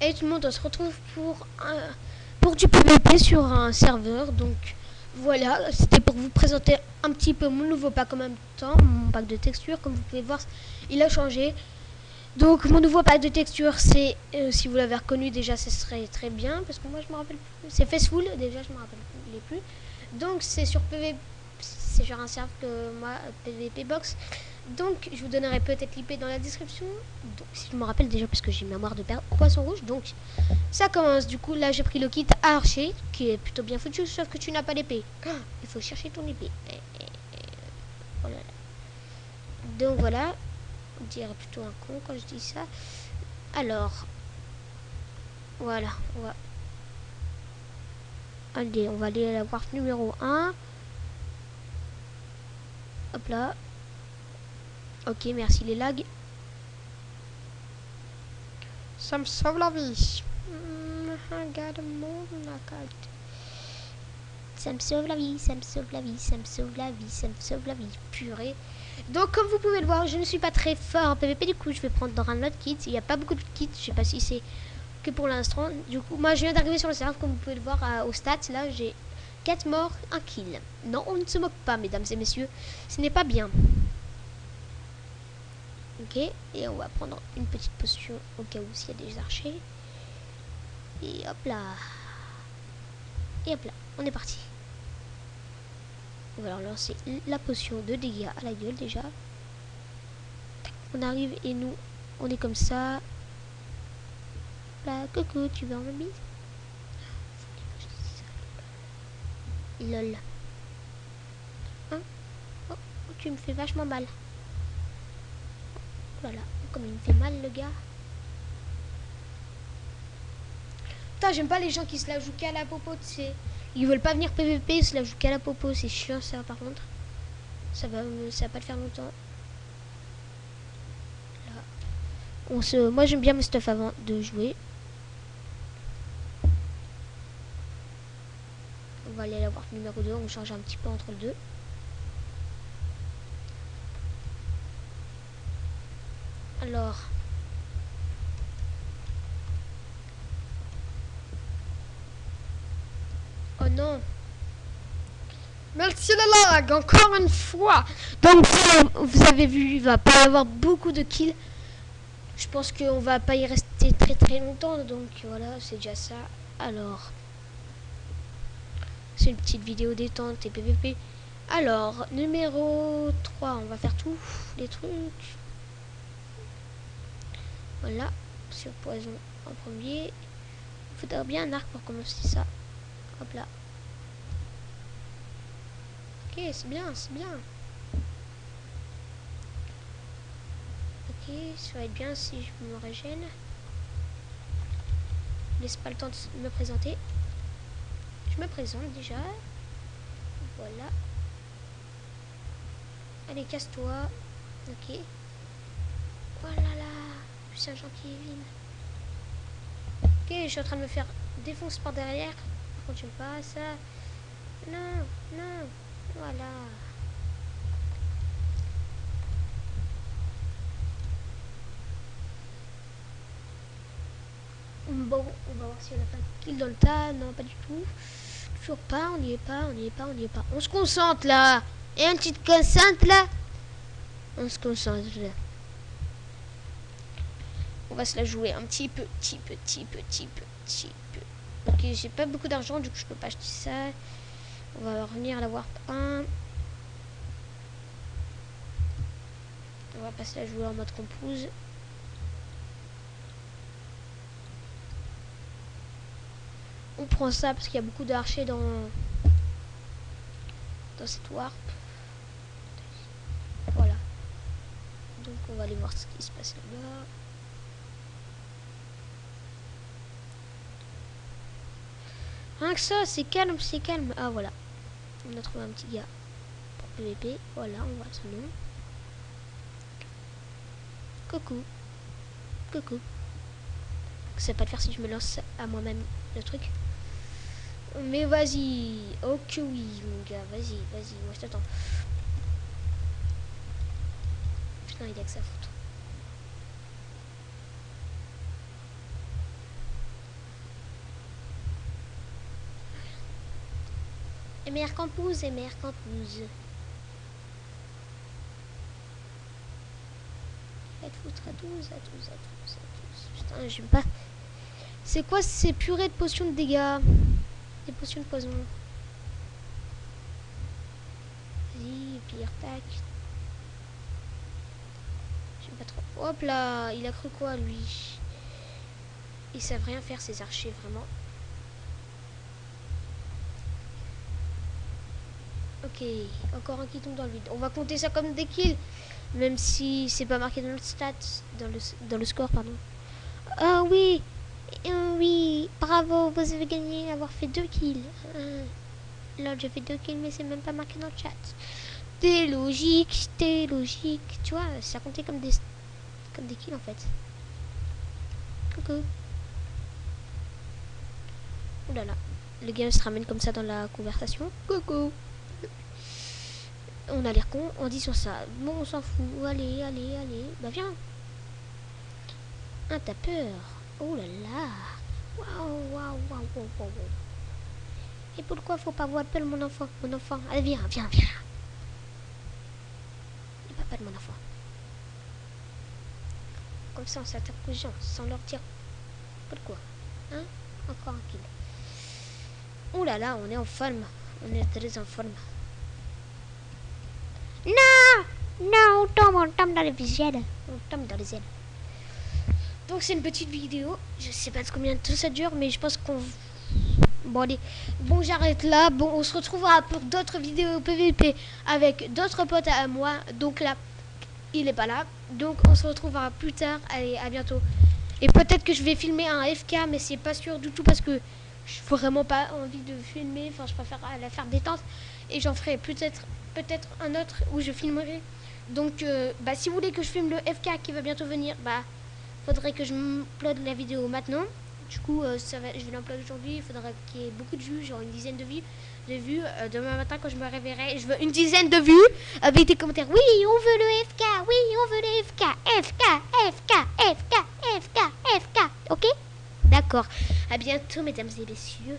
Hey tout le monde, on se retrouve pour du PVP sur un serveur. Donc voilà, c'était pour vous présenter un petit peu mon nouveau pack en même temps, mon pack de texture. Comme vous pouvez voir, il a changé. Donc mon nouveau pack de texture, c'est, si vous l'avez reconnu déjà, ce serait très bien. Parce que moi je me rappelle plus, c'est Faceful, déjà je me rappelle plus. Donc c'est sur PVP, c'est sur un serveur que moi, PVP Box. Donc je vous donnerai peut-être l'IP dans la description. Donc si je me rappelle déjà, parce que j'ai mémoire de poisson rouge. Donc ça commence. Du coup là j'ai pris le kit archer qui est plutôt bien foutu, sauf que tu n'as pas l'épée. Il faut chercher ton épée. Oh là là. Donc voilà, on dirait plutôt un con quand je dis ça. Alors voilà, on va aller à la warp numéro 1. Hop là. Ok, merci les lags. Ça me sauve la vie. Ça me sauve la vie, ça me sauve la vie, ça me sauve la vie, ça me sauve la vie. Purée. Donc comme vous pouvez le voir, je ne suis pas très fort en PVP. Du coup, je vais prendre dans un autre kit. Il n'y a pas beaucoup de kits. Je sais pas si c'est que pour l'instant. Du coup, moi, je viens d'arriver sur le serveur. Comme vous pouvez le voir au stats, là, j'ai 4 morts, 1 kill. Non, on ne se moque pas, mesdames et messieurs. Ce n'est pas bien. Ok, et on va prendre une petite potion au cas où s'il y a des archers. Et hop là. Et hop là, on est parti. On va leur lancer la potion de dégâts à la gueule déjà. On arrive et nous, on est comme ça. Là, coucou, tu veux en bise? Lol. Hein? Oh, tu me fais vachement mal. Voilà, comme il me fait mal le gars. Putain, j'aime pas les gens qui se la jouent qu'à la popo, tu sais. Ils veulent pas venir PVP, ils se la jouent qu'à la popo. C'est chiant ça par contre. Ça va pas te faire longtemps. Là. Moi j'aime bien mon stuff avant de jouer. On va aller à la warp numéro 2, on change un petit peu entre les deux. Alors. Oh non. Merci la lag, encore une fois. Donc vous avez vu, il va pas y avoir beaucoup de kills. Je pense qu'on va pas y rester très longtemps. Donc voilà, c'est déjà ça. Alors. C'est une petite vidéo détente et PVP. Alors, numéro 3, on va faire tous les trucs. Voilà, sur poison en premier. Il faudrait bien un arc pour commencer ça. Hop là. Ok, c'est bien, c'est bien. Ok, ça va être bien si je me régène. Laisse pas le temps de me présenter. Je me présente déjà. Voilà. Allez, casse-toi. Ok. Voilà là. C'est un gentil Evil. Ok, je suis en train de me faire défoncer par derrière. Par contre, j'aime pas ça. Non, non. Voilà. Bon, on va voir si on a pas de kill dans le tas. Non, pas du tout. Toujours pas, on n'y est pas, on n'y est pas, on n'y est pas. On se concentre là. Et un petit concentre là. On se concentre là. On va se la jouer un petit peu. Ok, j'ai pas beaucoup d'argent, du coup je peux pas acheter ça. On va revenir à la warp 1. On va pas se la jouer en mode compose. On prend ça parce qu'il y a beaucoup d'archers dans cette warp. Voilà. Donc on va aller voir ce qui se passe là-bas. Rien que ça, c'est calme, c'est calme. Ah voilà. On a trouvé un petit gars pour PVP. Voilà, on voit son nom. Coucou. Coucou. Ça va pas le faire si je me lance à moi-même le truc. Mais vas-y. Ok oui mon gars. Vas-y. Moi je t'attends. Putain il y a que ça foutre. mère Campouze, et mère Campouze. Faites foutre à tous, à tous, à tous, à tous. Putain, j'aime pas. C'est quoi ces purées de potions de dégâts? Des potions de poison. Vas-y, pire, tac. J'aime pas trop. Hop là, il a cru quoi lui? Ils savent rien faire ces archers, vraiment. Ok, encore un qui tombe dans le vide. On va compter ça comme des kills, même si c'est pas marqué dans le stat, dans le score, pardon. Ah oui, oui, bravo, vous avez gagné, avoir fait 2 kills. Là, j'ai fait 2 kills, mais c'est même pas marqué dans le chat. T'es logique, tu vois, ça comptait comme des kills en fait. Coucou. Ouh là là, le gars se ramène comme ça dans la conversation. Coucou. On a l'air con, on dit sur ça. Bon, on s'en fout. Allez, allez, allez. Bah viens. Ah, t'as peur. Oh là là. Waouh, waouh, waouh, waouh, waouh. Et pourquoi faut pas voir peur mon enfant? Mon enfant. Allez, viens, viens, viens. Le papa de mon enfant. Comme ça, on s'attaque aux gens sans leur dire pourquoi. Hein? Encore un kill. Oh là là, on est en forme. On est très en forme. Non! Non, on tombe dans les ailes. On tombe dans les ailes. Donc c'est une petite vidéo. Je sais pas de combien de temps ça dure, mais je pense qu'on... Bon allez. Bon, j'arrête là. Bon, on se retrouvera pour d'autres vidéos PVP avec d'autres potes à moi. Donc là, il est pas là. Donc on se retrouvera plus tard. Allez, à bientôt. Et peut-être que je vais filmer un FK, mais c'est pas sûr du tout parce que j'ai vraiment pas envie de filmer. Enfin, je préfère la faire détente. Et j'en ferai peut-être un autre où je filmerai. Donc, bah, si vous voulez que je filme le FK qui va bientôt venir, bah, faudrait que je upload la vidéo maintenant. Du coup, je vais l'upload aujourd'hui. Il faudrait qu'il y ait beaucoup de vues, genre une dizaine de vues. Demain matin, quand je me réveillerai, je veux une dizaine de vues avec des commentaires. Oui, on veut le FK. Oui, on veut le FK. FK. Ok? D'accord. À bientôt, mesdames et messieurs.